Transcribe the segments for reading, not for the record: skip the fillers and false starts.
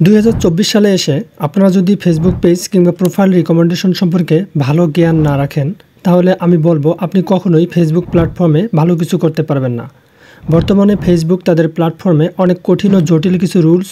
2024 সালে এসে আপনারা যদি ফেসবুক পেজ কিংবা প্রোফাইল রিকমেন্ডেশন সম্পর্কে ভালো জ্ঞান না রাখেন তাহলে আমি বলবো আপনি কখনোই ফেসবুক প্ল্যাটফর্মে ভালো কিছু করতে পারবেন না। বর্তমানে ফেসবুক তাদের প্ল্যাটফর্মে অনেক কঠিন ও জটিল কিছু রুলস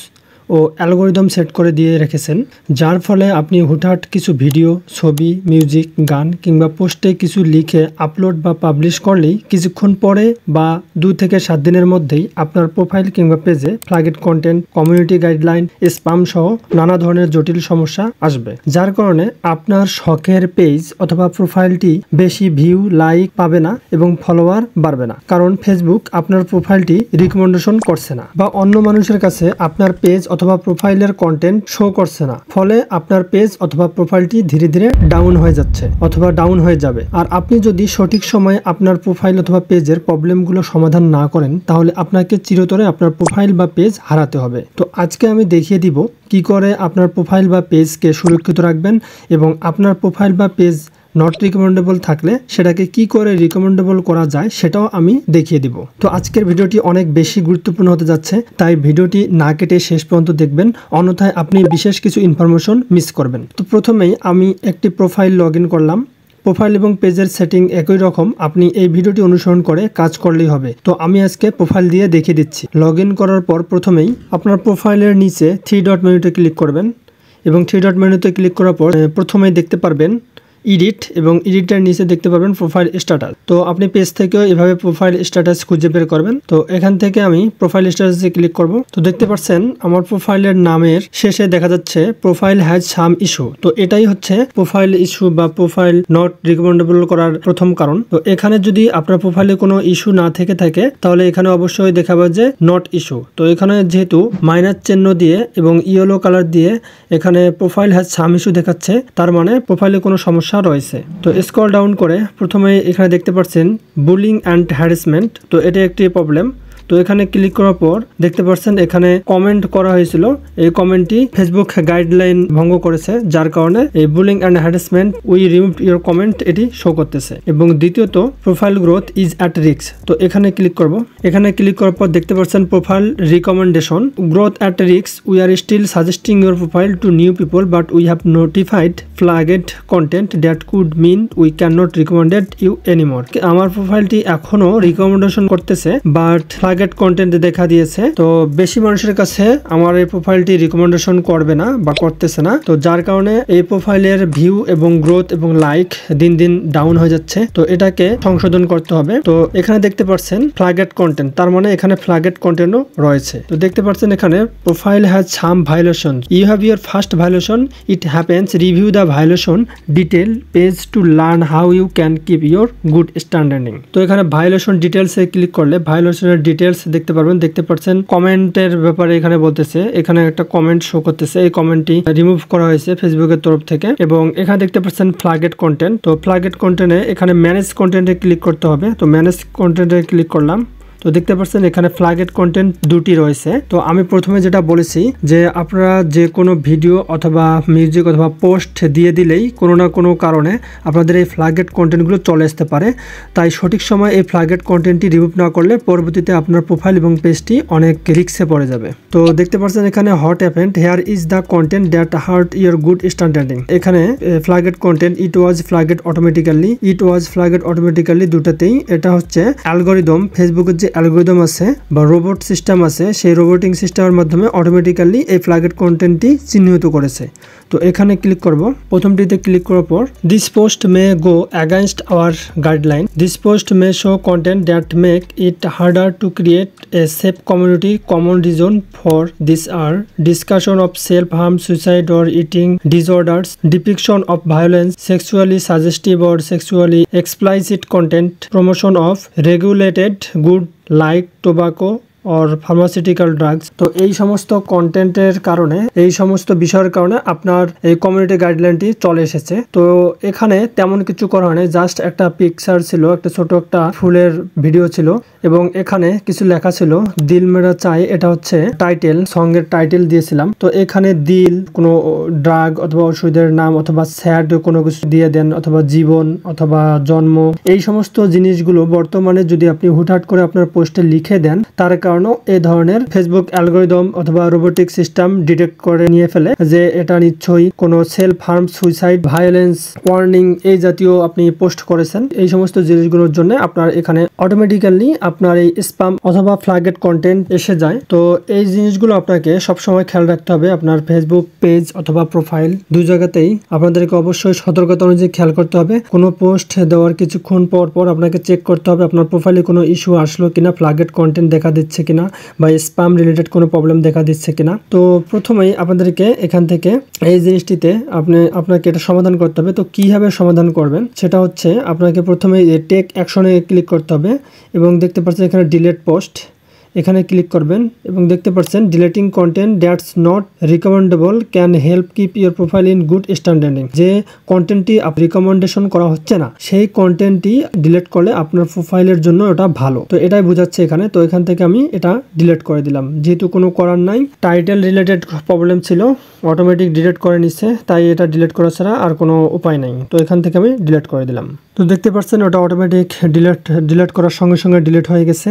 ও অ্যালগোরিদম সেট করে দিয়ে রেখেছেন, যার ফলে আপনি হুটহাট কিছু ভিডিও, ছবি, মিউজিক, গান কিংবা পোস্টে কিছু লিখে আপলোড বা পাবলিশ করলেই কিছুক্ষণ পরে বা 2 থেকে 7 দিনের মধ্যেই আপনার প্রোফাইল কিংবা পেজে flagged content, community guideline, spam সহ নানা ধরনের জটিল সমস্যা আসবে, যার কারণে আপনার শখের পেজ অথবা প্রোফাইলটি বেশি ভিউ, লাইক পাবে না এবং ফলোয়ার বাড়বে না, কারণ ফেসবুক আপনার প্রোফাইলটি রিকমেন্ডেশন করছে না বা অন্য মানুষের কাছে আপনার পেজ অথবা প্রোফাইলের কন্টেন্ট শো করছে না। ফলে আপনার পেজ অথবা প্রোফাইলটি ধীরে ধীরে ডাউন হয়ে যাচ্ছে অথবা ডাউন হয়ে যাবে। আর আপনি যদি সঠিক সময়ে আপনার প্রোফাইল অথবা পেজের প্রবলেমগুলো সমাধান না করেন তাহলে আপনাকে চিরতরে আপনার প্রোফাইল বা পেজ হারাতে হবে। তো আজকে আমি দেখিয়ে দিব কি করে আপনার প্রোফাইল বা পেজকে সুরক্ষিত রাখবেন এবং আপনার প্রোফাইল বা পেজ নট রিকমেন্ডেবল থাকলে সেটাকে কি করে রিকমেন্ডেবল করা যায় সেটাও আমি দেখিয়ে দিব। তো আজকের ভিডিওটি অনেক বেশি গুরুত্বপূর্ণ হতে যাচ্ছে, তাই ভিডিওটি না কেটে শেষ পর্যন্ত দেখবেন, অন্যথায় আপনি বিশেষ কিছু ইনফরমেশন মিস করবেন। তো প্রথমেই আমি একটি প্রোফাইল লগ ইন করলাম। প্রোফাইল এবং পেজের সেটিং একই রকম, আপনি এই ভিডিওটি অনুসরণ করে কাজ করলেই হবে। তো আমি আজকে প্রোফাইল দিয়ে দেখিয়ে দিচ্ছি। লগ ইন করার পর প্রথমেই আপনার প্রোফাইলের নিচে 3 ডট মেনুতে ক্লিক করবেন এবং 3 ডট মেনুতে ক্লিক করার পর প্রথমেই দেখতে পারবেন এডিট এবং এডিটের নিচে দেখতে পাবেন প্রোফাইল স্ট্যাটাস। তো আপনি পেজ থেকেও এভাবে প্রোফাইল স্ট্যাটাস খুঁজে বের করবেন। তো এখান থেকে আমি প্রোফাইল স্ট্যাটাসে ক্লিক করব। তো দেখতে পাচ্ছেন আমার প্রোফাইলের নামের শেষে দেখা যাচ্ছে প্রোফাইল হ্যাজ সাম ইস্যু। তো এটাই হচ্ছে প্রোফাইল ইস্যু বা প্রোফাইল নট রিকমেন্ডেবল করার প্রথম কারণ। তো এখানে যদি আপনার প্রোফাইলে কোনো ইস্যু না থেকে থাকে তাহলে এখানে অবশ্যই দেখাবে যে নট ইস্যু। তো এখানে যেহেতু মাইনাস চিহ্ন দিয়ে এবং ইয়েলো কালার দিয়ে এখানে প্রোফাইল হ্যাজ সাম ইস্যু দেখাচ্ছে, তার মানে প্রোফাইলে কোনো সমস্যা রয়েছে। তো স্ক্রল ডাউন করে প্রথমে এখানে দেখতে পাচ্ছেন বুলিং অ্যান্ড হ্যারাসমেন্ট। তো এটা একটি প্রবলেম। তো এখানে ক্লিক করার পর দেখতে পাচ্ছেন এখানে কমেন্ট করা হয়েছিল, এই কমেন্টটি ফেসবুক গাইডলাইন ভঙ্গ করেছে, যার কারণে এই bullying and harassment we remove your comment এটি শো করতেছে। এবং দ্বিতীয়ত profile growth is at risk. তো এখানে ক্লিক করব। এখানে ক্লিক করার পর দেখতে পাচ্ছেন profile recommendation growth at risk, we are still suggesting your profile to new people but we have notified flagged content that could mean we can not recommended you anymore. আমার প্রোফাইলটি এখনো recommendation করতেছে but content দেখা দিয়েছে। তো বেশি মানুষের কাছে আমার এই প্রোফাইলটি রিকমেন্ডেশন করবে না বা করতেছে না। তো যার কারণে এই প্রোফাইলের ভিউ এবং গ্রোথ এবং লাইক দিন দিন ডাউন হয়ে যাচ্ছে। তো এটাকে সংশোধন করতে হবে। তো এখানে দেখতে পাচ্ছেন ফ্ল্যাগড কন্টেন্ট, তার মানে এখানে ফ্ল্যাগড কন্টেন্টও রয়েছে। তো দেখতে পাচ্ছেন এখানে profile has some violation, you have your first violation, it happens, review the violation detail page to learn how you can keep your good standing. তো এখানে ভায়োলেশন ডিটেলসে ক্লিক করলে ভায়োলেশনের ডিটেলস দেখতে পারবেন। দেখতে পাচ্ছেন কমেন্টের ব্যাপারে এখানে বলতেছে, এখানে একটা কমেন্ট শো করতেছে, এই কমেন্টটি রিমুভ করা হয়েছে ফেসবুকের তরফ থেকে। এবং এখানে দেখতে পাচ্ছেন ফ্ল্যাগড কন্টেন্ট। তো ফ্ল্যাগড কন্টেন্টে এখানে ম্যানেজ কন্টেন্টে ক্লিক করতে হবে। তো ম্যানেজ কন্টেন্টে ক্লিক করলাম। তো দেখতে পাচ্ছেন এখানে ফ্ল্যাগড কন্টেন্ট দুটি রয়েছে। তো আমি প্রথমে যেটা বলেছি যে আপনারা যে কোনো ভিডিও অথবা মিউজিক অথবা পোস্ট দিয়ে দিলেই কোনো না কোনো কারণে আপনাদের এই ফ্ল্যাগড কন্টেন্টগুলো চলে আসতে পারে। তাই সঠিক সময় এই ফ্ল্যাগড কন্টেন্টটি রিমুভ না করলে পরবর্তীতে আপনার প্রোফাইল এবং পেজটি অনেক রিস্কে পড়ে যাবে। তো দেখতে পাচ্ছেন এখানে what happened, here is the content that hurt your good standing. এখানে flagged content, it was flagged automatically, it was flagged automatically দুটাতেই। এটা হচ্ছে অ্যালগোরিদম, ফেসবুকের যে অ্যালগোরিদম আছে বা রোবট সিস্টেম আছে, সেই রোবোটিং সিস্টেমের মাধ্যমে অটোমেটিক্যালি এই ফ্ল্যাগড কন্টেন্টটি চিহ্নিত করেছে। তো এখানে ক্লিক করব। প্রথমটিতে ক্লিক করার পর this post may go against our guideline, this post may show content that make it harder to create a safe community, common reason for this are discussion of self harm, suicide or eating disorders, depiction of violence, sexually suggestive or sexually explicit content, promotion of regulated good like tobacco or pharmaceutical drugs. তো এই সমস্ত কন্টেন্টের কারণে, এই সমস্ত বিষয়ের কারণে আপনার এই কমিউনিটি গাইডলাইনটি চলে এসেছে। তো এখানে তেমন কিছু করা হয়নি, জাস্ট একটা পিকচার ছিল, একটা ছোট একটা ফুলের ভিডিও ছিল এবং এখানে কিছু লেখা ছিল দিল মেরা চাই, এটা হচ্ছে টাইটেল, সঙ্গের টাইটেল দিয়েছিলাম। তো এখানে দিল, কোনো ড্রাগ অথবা ওষুধের নাম অথবা স্যাড কোনো কিছু দিয়ে দেন অথবা জীবন অথবা জন্ম, এই সমস্ত জিনিসগুলো বর্তমানে যদি আপনি হুটহাট করে আপনার পোস্টে লিখে দেন তার কারণেও এই ধরনের ফেসবুক অ্যালগরিদম অথবা রোবোটিক সিস্টেম ডিটেক্ট করে নিয়ে ফেলে যে এটা নিশ্চয়ই কোনো self harm, suicide, violence, warning এই জাতীয় আপনি পোস্ট করেছেন। এই সমস্ত জিনিসগুলোর জন্য আপনার এখানে অটোমেটিক্যালি আপনার এই স্প্যাম অথবা ফ্ল্যাগেড কন্টেন্ট এসে যায়। তো এই জিনিসগুলো আপনাকে সবসময় খেয়াল রাখতে হবে। আপনার ফেসবুক পেজ অথবা প্রোফাইল দুই জায়গাতেই আপনাদেরকে অবশ্যই সতর্কতা অনুযায়ী খেয়াল করতে হবে। কোনো পোস্ট দেওয়ার কিছুক্ষণ পর পর আপনাকে চেক করতে হবে আপনার প্রোফাইলে কোনো ইস্যু আসলো কিনা, ফ্ল্যাগেড কন্টেন্ট দেখা দিচ্ছে কিনা বা স্প্যাম রিলেটেড কোনো প্রবলেম দেখা দিচ্ছে কিনা। তো প্রথমেই আপনাদেরকে এখান থেকে এই জিনিসটিতে আপনাকে এটা সমাধান করতে হবে। তো কিভাবে সমাধান করবেন সেটা হচ্ছে আপনাকে প্রথমে টেক অ্যাকশনে ক্লিক করতে হবে এবং দেখতে পাচ্ছেন এখানে ডিলিট পোস্ট, এখানে ক্লিক করবেন এবং দেখতে পাচ্ছেন deleting content that's not recommendable can help keep your profile in good standing. যে কন্টেন্টটি রিকমেন্ডেশন করা হচ্ছে না সেই কন্টেন্টটি ডিলিট করলে আপনার প্রোফাইলের জন্য ওটা ভালো। তো এটাই বোঝাচ্ছে এখানে। তো এখান থেকে আমি এটা ডিলিট করে দিলাম, যেহেতু কোনো করার নাই। টাইটেল রিলেটেড প্রবলেম ছিল, অটোমেটিক ডিলিট করে নিচ্ছে, তাই এটা ডিলিট করা ছাড়া আর কোনো উপায় নাই। তো এখান থেকে আমি ডিলিট করে দিলাম। তো দেখতে পাচ্ছেন ওটা অটোমেটিক ডিলিট করার সঙ্গে সঙ্গে ডিলিট হয়ে গেছে।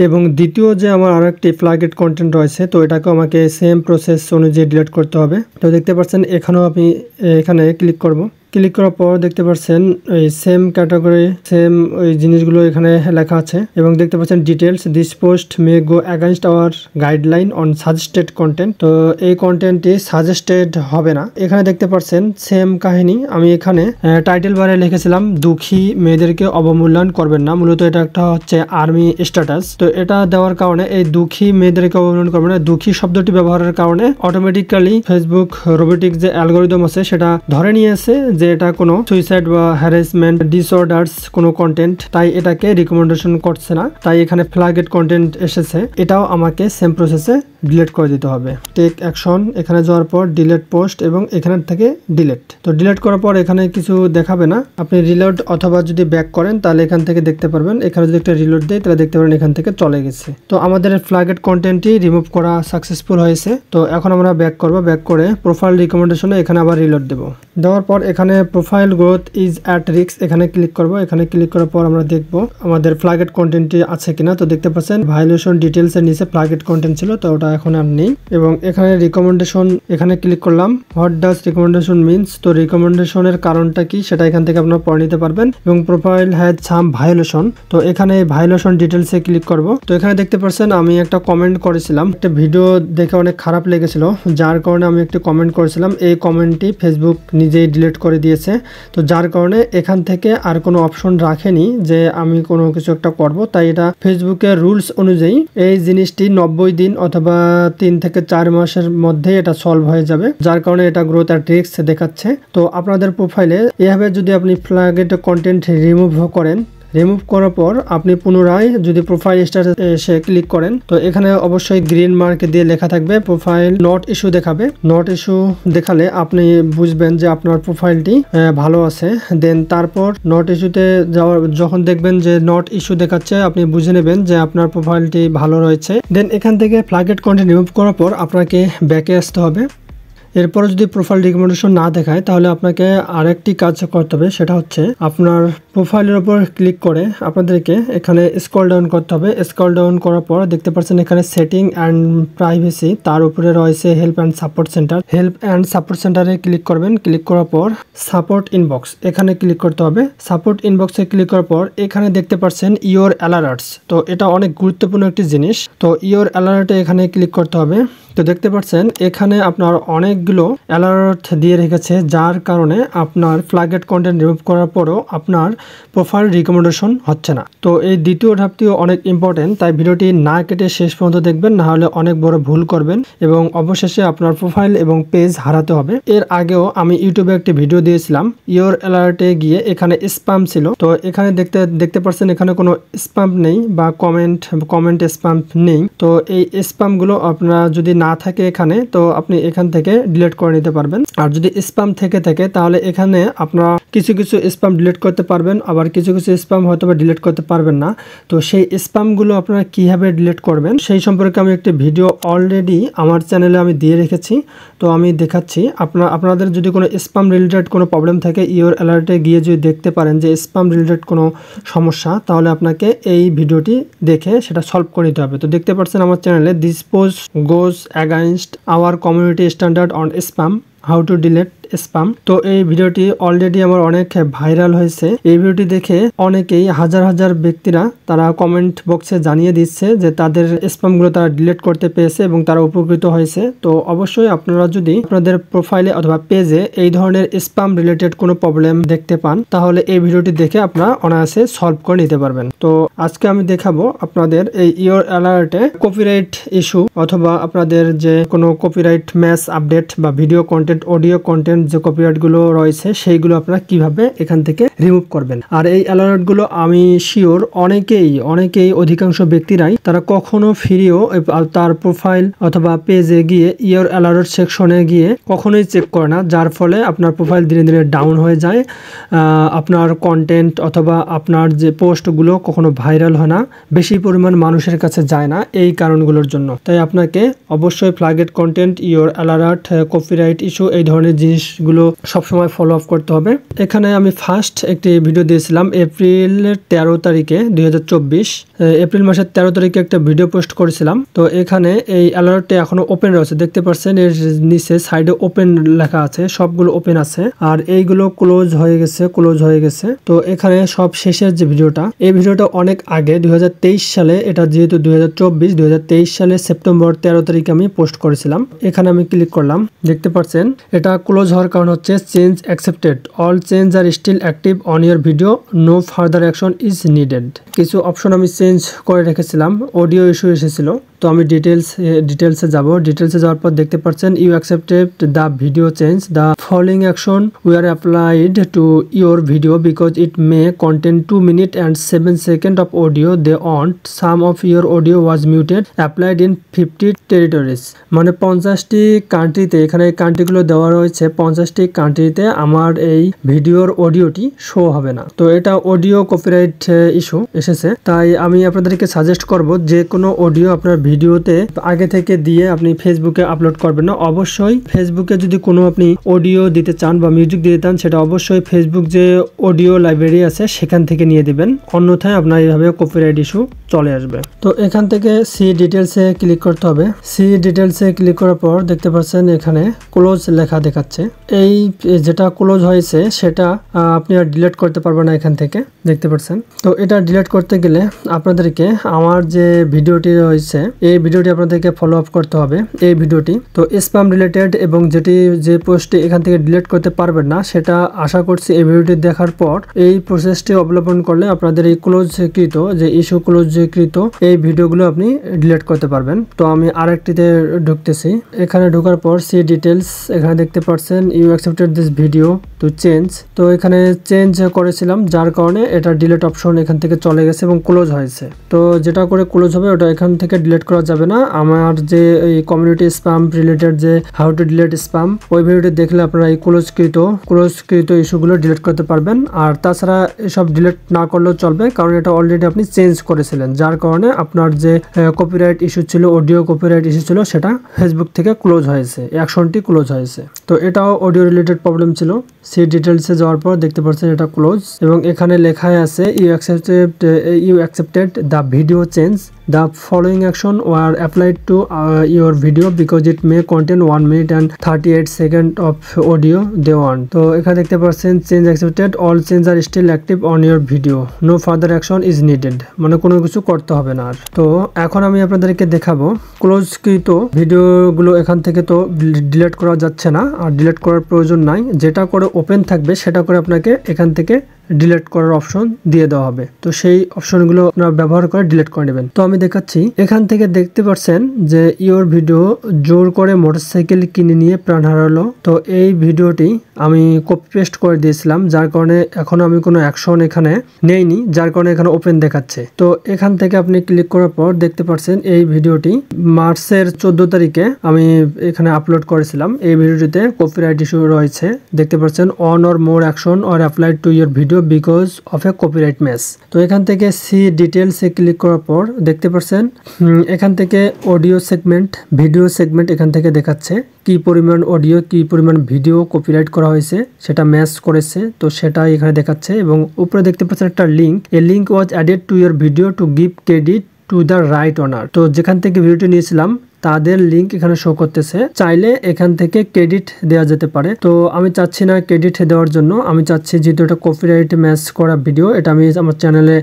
এবং দ্বিতীয় যে আমার আরো একটি ফ্ল্যাগেড কন্টেন্ট রয়েছে, তো এটাকে আমাকে সেম প্রসেস অনুযায়ী ডিলিট করতে হবে। তো দেখতে পাচ্ছেন এখানেও আমি এখানে ক্লিক করব। ক্লিক করার পর দেখতে পাচ্ছেন এই সেম ক্যাটাগরি সেম ওই জিনিসগুলো এখানে লেখা আছে এবং দেখতে পাচ্ছেন details, this post may go against our guideline on suggested content. তো এই কন্টেন্টটি সাজেস্টেড হবে না। এখানে দেখতে পাচ্ছেন সেম কাহিনী। আমি এখানে টাইটেল বারে লিখেছিলাম দুঃখী মেয়েদেরকে অবমূল্যায়ন করবেন না। মূলত এটা একটা হচ্ছে আর্মি স্ট্যাটাস। তো এটা দেওয়ার কারণে এই দুঃখী মেয়েদেরকে অবমূল্যায়ন করবেন না, দুঃখী শব্দটি ব্যবহারের কারণে অটোমেটিক্যালি ফেসবুক রোবোটিক যে অ্যালগরিদম আছে সেটা ধরে নিয়েছে যে এটা কোনো সুইসাইড বা হ্যারাসমেন্ট, ডিসঅর্ডার্স কোনো কন্টেন্ট, তাই এটাকে রিকমেন্ডেশন করছে না। তাই এখানে ফ্ল্যাগেড কন্টেন্ট এসেছে, এটাও আমাকে সেম প্রসেসে ডিলিট করে দিতে হবে। টেক অ্যাকশন, এখানে যাওয়ার পর ডিলিট পোস্ট এবং এখান থেকে ডিলিট। তো ডিলিট করার পর এখানে কিছু দেখাবে না, আপনি রিলোড অথবা যদি ব্যাক করেন তাহলে এখান থেকে দেখতে পারবেন। এখানে যদি একটা রিলোড দেয় তাহলে দেখতে পারেন এখান থেকে চলে গেছে। তো আমাদের ফ্ল্যাগেড কন্টেন্টটি রিমুভ করা সাকসেসফুল হয়েছে। তো এখন আমরা ব্যাক করব, ব্যাক করে প্রোফাইল রিকমেন্ডেশনে এখানে আবার রিলোড দেব। দেওয়ার পর এখানে profile growth is at risk, এখানে ক্লিক করব। এখানে ক্লিক করার পর আমরা দেখব আমাদের ফ্ল্যাগেড কন্টেন্টটি আছে কিনা। তো দেখতে পাচ্ছেন ভায়োলেশন ডিটেলস এর নিচে ফ্ল্যাগেড কন্টেন্ট ছিল, তো ওটা এখন আর নেই। এবং এখানে রিকমেন্ডেশন, এখানে ক্লিক করলাম। হোয়াট ডাজ রিকমেন্ডেশন মিনস, তো রিকমেন্ডেশনের কারণটা কি সেটা এখান থেকে আপনারা পড়ে নিতে পারবেন। এবং প্রোফাইল হ্যাজ সাম ভায়োলেশন, তো এখানে ভায়োলেশন ডিটেলস এ ক্লিক করব। তো এখানে দেখতে পাচ্ছেন আমি একটা কমেন্ট করেছিলাম, একটা ভিডিও দেখে অনেক খারাপ লেগেছিল, যার কারণে আমি একটি কমেন্ট করেছিলাম। এই কমেন্টটি ফেসবুক নিজেই ডিলিট করে দিয়েছে। তো যার কারণে এখান থেকে আর কোনো অপশন রাখেনি যে আমি কোনো কিছু একটা করব। তাই এটা ফেসবুকের রুলস অনুযায়ী এই জিনিসটি 90 দিন অথবা 3 থেকে 4 মাসের মধ্যে এটা সলভ হয়ে যাবে, যার কারণে এটা গ্রোথ অ্যাট রিস্ক দেখাচ্ছে। তো আপনাদের প্রোফাইলে এভাবে যদি আপনি ফ্ল্যাগেড কন্টেন্ট রিমুভ করেন, রিমুভ করার পর আপনি পুনরায় যদি প্রোফাইল স্ট্যাটাস এসে ক্লিক করেন, তো এখানে অবশ্যই গ্রিন মার্ক দিয়ে লেখা থাকবে প্রোফাইল নট ইস্যু দেখাবে। নট ইস্যু দেখালে আপনি বুঝবেন যে আপনার প্রোফাইলটি ভালো আছে। দেন তারপর নট ইস্যুতে যাওয়ার যখন দেখবেন যে নট ইস্যু দেখাচ্ছে, আপনি বুঝে নেবেন যে আপনার প্রোফাইলটি ভালো রয়েছে। দেন এখান থেকে ফ্ল্যাগেড কন্টেন্ট রিমুভ করার পর আপনাকে ব্যাকে আসতে হবে। এরপরে যদি প্রোফাইল রিকমেন্ডেশন না দেখায় তাহলে আপনাকে আরেকটি কাজ করতে হবে, সেটা হচ্ছে আপনার প্রোফাইলের উপর ক্লিক করে আপনাদেরকে এখানে স্ক্রল ডাউন করতে হবে। স্ক্রল ডাউন করার পর দেখতে পাচ্ছেন এখানে সেটিং অ্যান্ড প্রাইভেসি, তার উপরে রয়েছে help and support centre. Help and support সেন্টারে ক্লিক করবেন। ক্লিক করার পর সাপোর্ট ইনবক্স, এখানে ক্লিক করতে হবে। সাপোর্ট ইনবক্সে ক্লিক করার পর এখানে দেখতে পাচ্ছেন ইওর অ্যালার্টস, তো এটা অনেক গুরুত্বপূর্ণ একটি জিনিস। তো ইওর অ্যালার্টে এখানে ক্লিক করতে হবে। তো দেখতে পাচ্ছেন এখানে আপনার অনেকগুলো অ্যালার্ট দিয়ে রেখেছে, যার কারণে আপনার ফ্ল্যাগেড কন্টেন্ট রিমুভ করার পরও আপনার প্রোফাইল রিকমেন্ডেশন হচ্ছে না। তো এই দ্বিতীয় ধাপটিও অনেক ইম্পর্টেন্ট, তাই ভিডিওটি না কেটে শেষ পর্যন্ত দেখবেন, না হলে অনেক বড় ভুল করবেন এবং অবশেষে আপনার প্রোফাইল এবং পেজ হারাতে হবে। এর আগেও আমি ইউটিউবে একটি ভিডিও দিয়েছিলাম, ইওর অ্যালার্টে গিয়ে এখানে স্প্যাম ছিল। তো এখানে দেখতে পাচ্ছেন এখানে কোনো স্প্যাম নেই বা কমেন্ট স্প্যাম নেই। তো এই স্প্যামগুলো আপনারা যদি না না থাকে এখানে, তো আপনি এখান থেকে ডিলিট করে নিতে পারবেন। আর যদি স্প্যাম থেকে থাকে তাহলে এখানে আপনারা কিছু কিছু স্প্যাম ডিলিট করতে পারবেন, আবার কিছু কিছু স্প্যাম হয়তো বা ডিলিট করতে পারবেন না। তো সেই স্প্যামগুলো আপনারা কীভাবে ডিলিট করবেন সেই সম্পর্কে আমি একটি ভিডিও অলরেডি আমার চ্যানেলে আমি দিয়ে রেখেছি। তো আমি দেখাচ্ছি। আপনাদের যদি কোনো স্প্যাম রিলেটেড কোনো প্রবলেম থাকে, ইওর অ্যালার্টে গিয়ে যদি দেখতে পারেন যে স্প্যাম রিলেটেড কোনো সমস্যা, তাহলে আপনাকে এই ভিডিওটি দেখে সেটা সলভ করে নিতে হবে। তো দেখতে পাচ্ছেন আমার চ্যানেলে this post goes against our community standard on spam, how to delete spam. তো এই ভিডিওটি অলরেডি আমার অনেক ভাইরাল হয়েছে। এই ভিডিওটি দেখে অনেকেই হাজার হাজার ব্যক্তিরা তারা কমেন্ট বক্সে জানিয়ে দিচ্ছে যে তাদের স্প্যামগুলো তারা ডিলিট করতে পেরেছে এবং তারা উপকৃত হয়েছে। তো অবশ্যই আপনারা যদি আপনাদের প্রোফাইলে অথবা পেজে এই ধরনের স্প্যাম রিলেটেড কোনো প্রবলেম দেখতে পান, তাহলে এই ভিডিওটি দেখে আপনারা অনায়াসে সলভ করে নিতে পারবেন। তো আজকে আমি দেখাবো আপনাদের এই ইওর অ্যালার্টে কপিরাইট ইস্যু অথবা আপনাদের যে কোনো কপিরাইট ম্যাচ আপডেট বা ভিডিও কন্টেন্ট, অডিও কন্টেন্ট যে কপিরাইট গুলো রয়েছে সেইগুলো আপনারা কিভাবে এখান থেকে রিমুভ করবেন। আর এই অ্যালার্ট গুলো আমি শিওর অনেকেই অধিকাংশ ব্যক্তিরাই তারা কখনো ফিরেও তার প্রোফাইল অথবা পেজে গিয়ে ইওর অ্যালার্ট সেকশনে গিয়ে কখনোই চেক করে না, যার ফলে আপনার প্রোফাইল ধীরে ধীরে ডাউন হয়ে যায়, আপনার কন্টেন্ট অথবা আপনার যে পোস্টগুলো কখনো ভাইরাল হয় না, বেশি পরিমাণ মানুষের কাছে যায় না এই কারণগুলোর জন্য। তাই আপনাকে অবশ্যই flagged content, your alert, copyright issue এই ধরনের জিনিসগুলো সবসময় ফলো আপ করতে হবে। এখানে আমি ফার্স্ট একটি ভিডিও দিয়েছিলাম এপ্রিল 13 তারিখে 2024, এপ্রিল মাসের 13 তারিখে একটা ভিডিও পোস্ট করেছিলাম। তো এখানে এই অ্যালার্টটা এখনো ওপেন রয়েছে, দেখতে পাচ্ছেন এর নিচে সাইডে ওপেন লেখা আছে, সবগুলো ওপেন আছে। আর এইগুলো ক্লোজ হয়ে গেছে। তো এখানে সব শেষের যে ভিডিওটা, এই ভিডিওটা অনেক আগে 2023 সালে, এটা যেহেতু 2023 সালে সেপ্টেম্বর 13 তারিখে আমি পোস্ট করেছিলাম। এখানে আমি ক্লিক করলাম, দেখতে পাচ্ছেন এটা ক্লোজ হওয়ার কারণ হচ্ছে change accepted, all change are still active on your video, no further action is needed. কিছু অপশন আমি চেঞ্জ করে রেখেছিলাম, অডিও ইস্যু এসেছিল। তো আমি ডিটেলসে যাব। ডিটেলসে যাওয়ার পর দেখতে পাচ্ছেন you accepted the video change, the following action we are applied to your video because it may contain 2 minutes and 7 seconds of audio they want, some of your audio was muted, applied in 50 territories। মানে 50টি কান্ট্রিতে, এখানে কান্ট্রিগুলো দেওয়া রয়েছে, 50টি কান্ট্রিতে আমার এই ভিডিওর অডিওটি show হবে না। তো এটা অডিও কপিরাইট ইস্যু এসেছে। তাই আমি আপনাদেরকে সাজেস্ট করব যে কোনো অডিও আপনার ভিডিওতে আগে থেকে দিয়ে আপনি ফেসবুকে আপলোড করবেন না। অবশ্যই ফেসবুকে যদি কোনো আপনি অডিও দিতে চান বা মিউজিক দিতে চান, সেটা অবশ্যই ফেসবুক যে অডিও লাইব্রেরি আছে সেখান থেকে নিয়ে দিবেন, অন্যথায় আপনার এইভাবে কপিরাইট ইস্যু চলে আসবে। তো এখান থেকে সি ডিটেলসে ক্লিক করতে হবে। সি ডিটেলসে ক্লিক করার পর দেখতে পাচ্ছেন এখানে ক্লোজ লেখা দেখাচ্ছে। এই যেটা ক্লোজ হয়েছে সেটা আপনি আর ডিলিট করতে পারবেন না এখান থেকে, দেখতে পাচ্ছেন। তো এটা ডিলিট করতে গেলে আপনাদেরকে আমার যে ভিডিওটি রয়েছে এই ভিডিওটি আপনাদেরকে ফলো আপ করতে হবে, এই ভিডিওটি। তো স্প্যাম রিলেটেড এবং যে পোস্টটি এখান থেকে ডিলিট করতে পারবেন না, সেটা আশা করছি এই ভিডিওটি দেখার পর এই প্রসেসটি অবলম্বন করলে আপনাদের এই ক্লোজকৃত যে ইস্যু ক্লোজকৃত এই ভিডিওগুলো আপনি ডিলিট করতে পারবেন। তো আমি আরেকটিতে ঢুকতেছি। এখানে ঢোকার পর সি ডিটেলস, এখানে দেখতে পাচ্ছেন you accepted this video to change. তো এখানে চেঞ্জ করেছিলাম, যার কারণে এটা ডিলিট অপশন এখান থেকে চলে গেছে এবং ক্লোজ হয়েছে। তো যেটা করে ক্লোজ হবে ওটা এখান থেকে ডিলিট করা যাবে না। আমার যে এই কমিউনিটি স্প্যাম রিলেটেড যে হাউ টু ডিলিট স্প্যাম, ওই ভিডিওটি দেখলে আপনারা এই ক্লোজকৃত ইস্যুগুলো ডিলিট করতে পারবেন। আর তাছাড়া এসব ডিলিট না করলেও চলবে, কারণ এটা অলরেডি আপনি চেঞ্জ করেছিলেন, যার কারণে আপনার যে কপিরাইট ইস্যু ছিল, অডিও কপিরাইট ইস্যু ছিল, সেটা ফেসবুক থেকে ক্লোজ হয়েছে, অ্যাকশনটি ক্লোজ হয়েছে। তো এটাও অডিও রিলেটেড প্রবলেম ছিল। সি ডিটেলসে যাওয়ার পর দেখতে পাচ্ছেন এটা ক্লোজ এবং এখানে লেখায় আছে you accepted the video change, the following action were applied to your video because it may contain 1 minute and 38 seconds of audio they want। তো এখানে দেখতে পাচ্ছেন change accepted, all change are still active on your video, no further action is needed. মানে কোনো কিছু করতে হবে না আর। তো এখন আমি আপনাদেরকে দেখাবো ক্লোজকৃত ভিডিওগুলো এখান থেকে তো ডিলিট করা যাচ্ছে না, আর ডিলিট করার প্রয়োজন নাই। যেটা করে ওপেন থাকবে সেটা করে আপনাকে এখান থেকে ডিলিট করার অপশন দিয়ে দেওয়া হবে। তো সেই অপশনগুলো আপনারা ব্যবহার করে ডিলিট করে নেবেন। তো আমি দেখাচ্ছি, এখান থেকে দেখতে পাচ্ছেন যে ইওর ভিডিও জোর করে মোটরসাইকেল কিনে নিয়ে প্রাণ হারালো। তো এই ভিডিওটি আমি কপি পেস্ট করে দিয়েছিলাম, যার কারণে এখন আমি কোনো অ্যাকশন এখানে নেইনি, যার কারণে এখানে ওপেন দেখাচ্ছে। তো এখান থেকে আপনি ক্লিক করার পর দেখতে পাচ্ছেন এই ভিডিওটি মার্চের 14 তারিখে আমি এখানে আপলোড করেছিলাম। এই ভিডিওটিতে কপিরাইট ইস্যু রয়েছে, দেখতে পাচ্ছেন one or more action are applied to your video because of a copyright mess. তো এখান থেকে সি ডিটেলসে ক্লিক করার পর দেখতে পাচ্ছেন এখান থেকে অডিও সেগমেন্ট, ভিডিও সেগমেন্ট এখান থেকে দেখাচ্ছে কি পরিমাণ অডিও কি পরিমাণ ভিডিও কপিরাইট করা হয়েছে সেটা ম্যাচ করেছে। তো সেটা এখানে দেখাচ্ছে এবং উপরে দেখতে পাচ্ছেন একটা link, a link was added to your video to give credit to the right owner. তো যেখান থেকে ভিডিওটি নিয়েছিলাম তাদের লিঙ্ক এখানে শো করতেছে, চাইলে এখান থেকে ক্রেডিট দেওয়া যেতে পারে। তো আমি চাচ্ছি না ক্রেডিট দেওয়ার জন্য, আমি চাচ্ছি যেহেতু এটা কপিরাইট ম্যাচ করা ভিডিও, এটা আমি আমার চ্যানেলে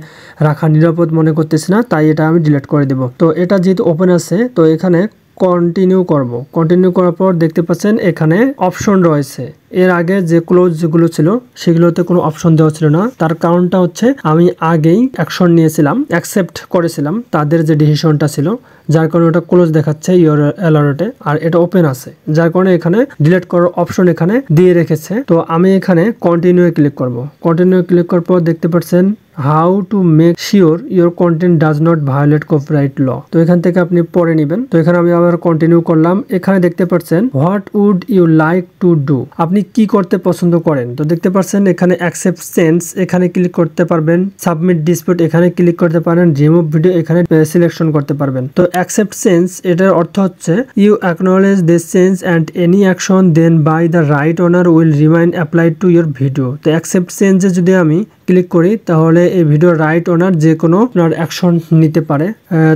রাখা নিরাপদ মনে করতেছি না, তাই এটা আমি ডিলিট করে দেব। তো এটা যেহেতু ওপেন আছে, তো এখানে কন্টিনিউ করব। কন্টিনিউ করার পর দেখতে পাচ্ছেন এখানে অপশন রয়েছে। এর আগে যে ক্লোজ যেগুলো ছিল সেগুলোতে কোনো অপশন দেওয়া ছিল না, তার কারণটা হচ্ছে আমি আগেই অ্যাকশন নিয়েছিলাম, অ্যাকসেপ্ট করেছিলাম তাদের যে ডিসিশনটা ছিল, যার কারণে ওটা ক্লোজ দেখাচ্ছে ইওর অ্যালার্টে, আর এটা ওপেন আছে, যার কারণে এখানে ডিলিট করার অপশন এখানে দিয়ে রেখেছে। তো আমি এখানে কন্টিনিউ ক্লিক করব। কন্টিনিউ ক্লিক করার পর দেখতে পাচ্ছেন how to make sure your content does not violate copyright law. তো এখান থেকে আপনি পড়ে নেবেন। তো এখানে আমি আবার কন্টিনিউ করলাম। এখানে দেখতে পাচ্ছেন what would you like to do, আপনি কি করতে পছন্দ করেন। তো দেখতে পাচ্ছেন এখানে অ্যাকসেপ্ট চেঞ্জ এখানে ক্লিক করতে পারবেন, সাবমিট ডিসপিউট এখানে ক্লিক করতে পারেন, রিমুভ ভিডিও এখানে সিলেকশন করতে পারবেন। তো অ্যাকসেপ্ট চেঞ্জ এটার অর্থ হচ্ছে you acknowledge this change and any action then by the right owner will remain applied to your video. তো অ্যাকসেপ্ট চেঞ্জে যদি আমি ক্লিক করি তাহলে এই ভিডিও রাইট ওনার যে কোনো আপনার অ্যাকশন নিতে পারে,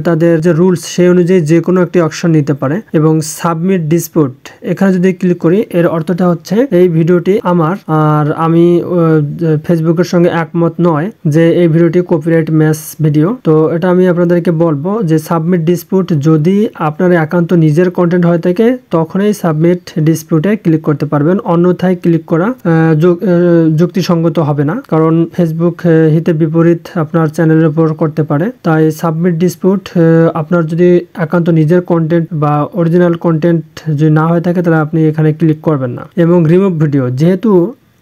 তাদের যে রুলস সেই অনুযায়ী যে কোনো একটি অ্যাকশন নিতে পারে। এবং সাবমিট ডিসপিউট এখানে যদি ক্লিক করি এর অর্থটা হচ্ছে এই ভিডিওটি আমার, আর আমি ফেসবুকের সঙ্গে একমত নয় যে এই ভিডিওটি কপিরাইট ম্যাচ ভিডিও। তো এটা আমি আপনাদেরকে বলবো যে সাবমিট ডিসপিউট যদি আপনার একান্ত নিজের কন্টেন্ট হয়ে থাকে তখনই সাবমিট ডিসপিউটে ক্লিক করতে পারবেন, অন্যথায় ক্লিক করা যুক্তিসঙ্গত হবে না, কারণ ফেসবুক হিতে বিপরীত আপনার চ্যানেলের উপর করতে পারে। তাই সাবমিট ডিসপিউট আপনার যদি একান্ত নিজের কন্টেন্ট বা অরিজিনাল কন্টেন্ট যদি না হয়ে থাকে তাহলে আপনি এখানে ক্লিক করবেন না। এবং রিমুভ ভিডিও, যেহেতু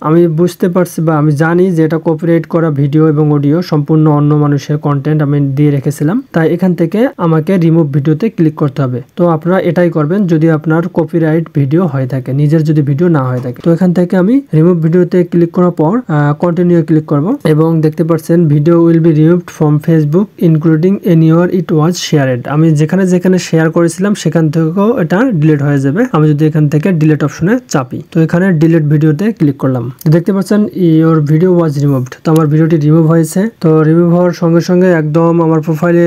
আমি বুঝতে পারছি বা আমি জানি যে এটা কপিরাইট করা ভিডিও এবং অডিও সম্পূর্ণ অন্য মানুষের কন্টেন্ট আমি দিয়ে রেখেছিলাম, তাই এখান থেকে আমাকে রিমুভ ভিডিওতে ক্লিক করতে হবে। তো আপনারা এটাই করবেন যদি আপনার কপিরাইট ভিডিও হয়ে থাকে, নিজের যদি ভিডিও না হয়ে থাকে। তো এখান থেকে আমি রিমুভ ভিডিওতে ক্লিক করার পর কন্টিনিউ ক্লিক করব এবং দেখতে পাচ্ছেন video will be removed from Facebook including anywhere ইট ওয়াজ শেয়ারেড। আমি যেখানে যেখানে শেয়ার করেছিলাম সেখান থেকেও এটা ডিলিট হয়ে যাবে আমি যদি এখান থেকে ডিলিট অপশনে চাপি। তো এখানে ডিলিট ভিডিওতে ক্লিক করলাম, দেখতে পাচ্ছেন ইওর ভিডিও ওয়াজ রিমুভড। তো আমার ভিডিওটি রিমুভ হয়েছে। তো রিমুভ হওয়ার সঙ্গে সঙ্গে একদম আমার প্রোফাইলে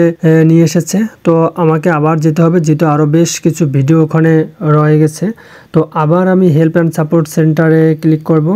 নিয়ে এসেছে। তো আমাকে আবার যেতে হবে, যেহেতু আরো বেশ কিছু ভিডিও ওখানে রয়ে গেছে। তো আবার আমি হেল্প অ্যান্ড সাপোর্ট সেন্টারে ক্লিক করব,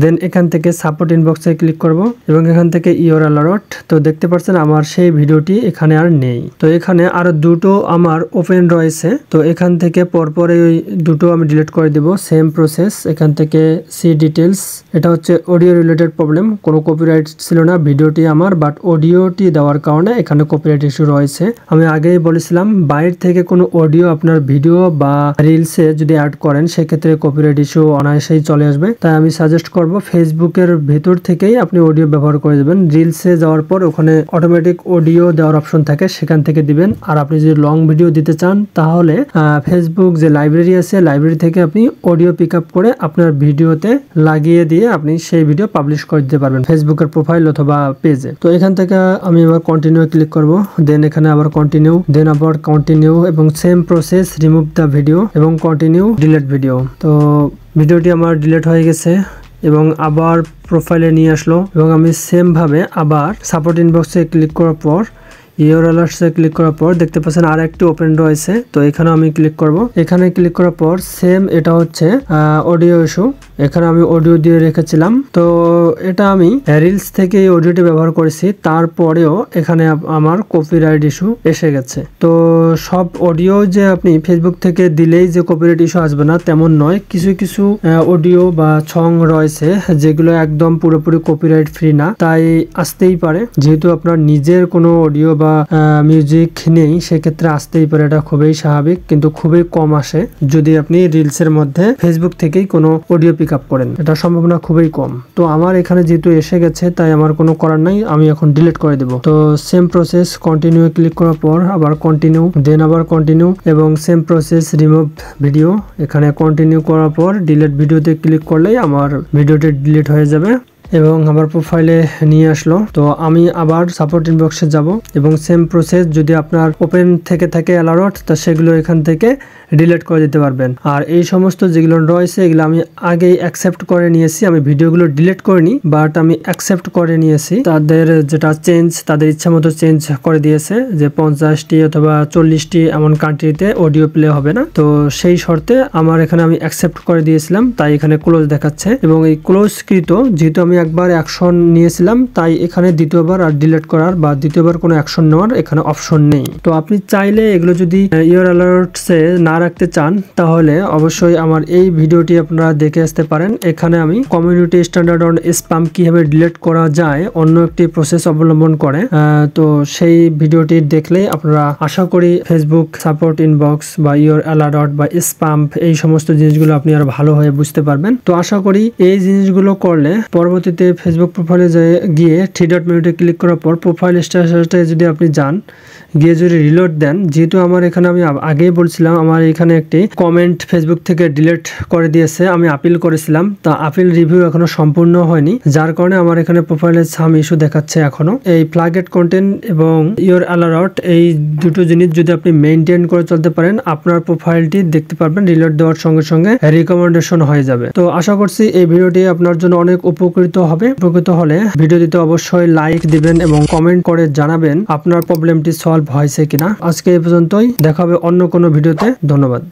দেন এখান থেকে সাপোর্ট ইনবক্সে ক্লিক করব এবং এখান থেকে ইওর অ্যালার্ট। তো দেখতে পাচ্ছেন আমার সেই ভিডিওটি এখানে আর নেই। তো এখানে আরো দুটো আমার ওপেন রয়েছে, তো এখান থেকে পরপর এই দুটো আমি ডিলিট করে দেব। সেম প্রসেস, এখান থেকে সি ডিটেলস, এটা হচ্ছে অডিও রিলেটেড প্রবলেম, কোনো কপিরাইট ছিল না ভিডিওটি আমার, বাট অডিওটি দেওয়ার কারণে এখানে কপিরাইট ইস্যু রয়েছে। আমি আগেই বলেছিলাম বাইরে থেকে কোনো অডিও আপনার ভিডিও বা রিলসে যদি অ্যাড করেন সেক্ষেত্রে কপিরাইট ইস্যু অনায়াসেই চলে আসবে। তাই আমি সাজেস্ট করব ফেসবুকের ভেতর থেকেই আপনি অডিও ব্যবহার করে দেবেন। রিলসে যাওয়ার পর ওখানে অটোমেটিক অডিও দেওয়ার অপশন থাকে, সেখান থেকে দিবেন। আর আপনি যদি লং ভিডিও দিতে চান তাহলে ফেসবুক যে লাইব্রেরি আছে লাইব্রেরি থেকে আপনি অডিও পিক আপ করে আপনার ভিডিওতে লাগিয়ে দিয়ে আপনি সেই ভিডিও পাবলিশ করে দিতে পারবেন ফেসবুকের প্রোফাইল অথবা পেজে। তো এখান থেকে আমি আবার কন্টিনিউ ক্লিক করব, দেন এখানে আবার কন্টিনিউ, দেন আবার কন্টিনিউ এবং same process remove the video এবং কন্টিনিউ ডিলিট ভিডিও। তো ভিডিওটি আমার ডিলিট হয়ে গেছে এবং আবার প্রোফাইলে নিয়ে আসলো এবং আমি সেম ভাবে আবার সাপোর্ট ইনবক্সে ক্লিক করার পর ইওর অ্যালার্টসে ক্লিক করার পর দেখতে পাচ্ছেন আর একটি ওপেন রয়েছে। তো এখানে আমি ক্লিক করব, এখানে ক্লিক করার পর সেম এটা হচ্ছে অডিও ইস্যু। এখানে আমি অডিও দিয়ে রেখেছিলাম। তো এটা আমি রিলস থেকে এই অডিওটি ব্যবহার করেছি, তারপরেও এখানে আমার কপিরাইট ইস্যু এসে গেছে। তো সব অডিও যে আপনি ফেসবুক থেকে দিলেই যে কপিরাইট ইস্যু আসবে না তেমন নয়, কিছু কিছু অডিও বা সং রয়েছে যেগুলো একদম পুরোপুরি কপিরাইট ফ্রি না, তাই আসতেই পারে। যেহেতু আপনার নিজের কোনো অডিও বা মিউজিক নেই সেক্ষেত্রে আসতেই পারে, এটা খুবই স্বাভাবিক, কিন্তু খুবই কম আসে যদি আপনি রিলসের মধ্যে ফেসবুক থেকেই কোনো অডিও পিক আপ করেন, এটা সম্ভাবনা খুবই কম। তো আমার এখানে যেহেতু এসে গেছে তাই আমার কোনো করার নাই, আমি এখন ডিলিট করে দেব। তো সেম প্রসেস, কন্টিনিউ ক্লিক করার পর আবার কন্টিনিউ, দেন আবার কন্টিনিউ এবং সেম প্রসেস রিমুভ ভিডিও, এখানে কন্টিনিউ করার পর ডিলিট ভিডিওতে ক্লিক করলেই আমার ভিডিওটি ডিলিট হয়ে যাবে এবং আমার প্রোফাইলে নিয়ে আসলো। তো আমি আবার সাপোর্ট ইনবক্সে যাব এবং সেম প্রসেস, যদি আপনার ওপেন থেকে থাকে অ্যালার্ট তা সেগুলো এখান থেকে ডিলিট করে দিতে পারবেন। আর এই সমস্ত যেগুলো রয়েছে এগুলো আমি আগেই অ্যাকসেপ্ট করে নিয়েছি, আমি ভিডিওগুলো ডিলিট করিনি বাট আমি অ্যাকসেপ্ট করে নিয়েছি। তাদের যেটা চেঞ্জ, তাদের ইচ্ছা মতো চেঞ্জ করে দিয়েছে যে 50টি অথবা 40টি এমন কান্ট্রিতে অডিও প্লে হবে না। তো সেই শর্তে আমার এখানে আমি অ্যাকসেপ্ট করে দিয়েছিলাম, তাই এখানে ক্লোজ দেখাচ্ছে এবং এই ক্লোজকৃত, যেহেতু আমি একবার অ্যাকশন নিয়েছিলাম তাই এখানে দ্বিতীয়বার আর ডিলিট করার বা দ্বিতীয়বার কোনো অ্যাকশন নেওয়ার এখানে অপশন নেই। তো আপনি চাইলে এগুলো যদি ইওর অ্যালার্টসে না রাখতে চান তাহলে অবশ্যই আমার এই ভিডিওটি আপনারা দেখে আসতে পারেন। এখানে আমি কমিউনিটি স্ট্যান্ডার্ড অন স্প্যাম কিভাবে ডিলিট করা যায় অন্য একটি প্রসেস অবলম্বন করে, তো সেই ভিডিওটি দেখলেই আপনারা আশা করি ফেসবুক সাপোর্ট ইনবক্স বা ইওর অ্যালার্ট বা স্প্যাম এই সমস্ত জিনিসগুলো আপনি আর ভালোভাবে বুঝতে পারবেন। তো আশা করি এই জিনিসগুলো করলে পরবর্তীতে ফেসবুক প্রোফাইলে গিয়ে থ্রি ডট মেনুতে ক্লিক করার পর প্রোফাইল স্ট্যাটাসে যদি আপনি যান, গিয়ে যদি রিলোড দেন, যেহেতু আমার এখানে আমি আগেই বলছিলাম আমার এখানে একটি কমেন্ট ফেসবুক থেকে ডিলিট করে দিয়েছে, আমি আপিল করেছিলাম, তা আপিল রিভিউ এখনো সম্পূর্ণ হয়নি, যার কারণে আমার এখানে প্রোফাইলে সাম ইস্যু দেখাচ্ছে এখনো। এই ফ্ল্যাগেড কন্টেন্ট এবং ইওর অ্যালার্ট এই দুটো জিনিস যদি আপনি মেনটেন করে চলতে পারেন, আপনার প্রোফাইলটি দেখতে পারবেন রিলোড দেওয়ার সঙ্গে সঙ্গে রিকমেন্ডেশন হয়ে যাবে। তো আশা করছি এই ভিডিওটি আপনার জন্য অনেক উপকৃত হবে। উপকৃত হলে ভিডিওটিতে অবশ্যই লাইক দিবেন এবং কমেন্ট করে জানাবেন আপনার প্রবলেমটি সলভ হয়েছে কিনা। আজকে এই পর্যন্তই, দেখা হবে অন্য কোনো ভিডিওতে। ধন্যবাদ।